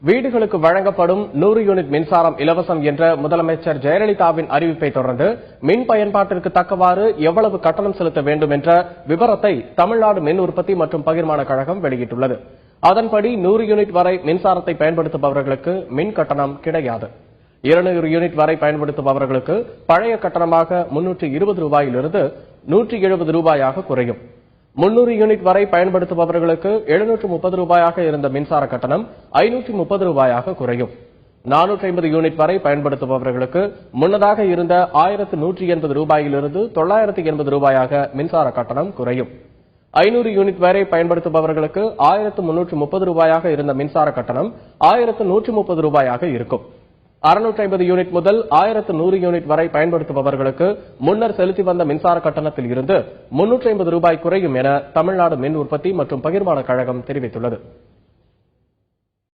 வீடுகளுக்கு வழங்கப்படும் 100 யூனிட் மின்சாரம் இலவசம் என்ற முதலமைச்சர் ஜெயலலிதாவின் அறிவிப்பை தொடர்ந்து மின் பயன்பாட்டிற்கு தக்கவாறு எவ்வளவு கட்டணம் செலுத்த வேண்டும் என்ற விவரத்தை தமிழ்நாடு மின் உற்பத்தி மற்றும் பகிர்மான கழகம் வெளியிட்டுள்ளது. அதன்படி 100 யூனிட் வரை மின்சாரத்தை பயன்படுத்துபவர்களுக்கு மின் கட்டணம் கிடையாது. 200 யூனிட் வரை பயன்படுத்துபவர்களுக்கு பழைய கட்டணமாக 320 ரூபாயிலிருந்து 170 ரூபாயாக குறையும். 300 யூனிட் வரை பயன்படுத்துபவர்களுக்கு 730 ரூபாயாக இருந்த மின்சார கட்டணம் 530 ரூபாயாக குறையும். 450 யூனிட் வரை பயன்படுத்துபவர்களுக்கு முன்னதாக இருந்த 1180 ரூபாயிலிருந்து 980 ரூபாயாக மின்சார கட்டணம் குறையும். 500 யூனிட் வரை பயன்படுத்துபவர்களுக்கு 1330 ரூபாயாக இருந்த மின்சார கட்டணம் 1130 ரூபாயாக இருக்கும். 650 யூனிட் முதல் 1100 யூனிட் வரை பயன்படுத்துபவர்களுக்கு முன்னர் செலுத்தி வந்த மின்சார கட்டணத்தில் இருந்து 350 ரூபாய் குறையும் என தமிழ்நாடு மின் உற்பத்தி மற்றும் பகிர்மான கழகம் தெரிவித்துள்ளது.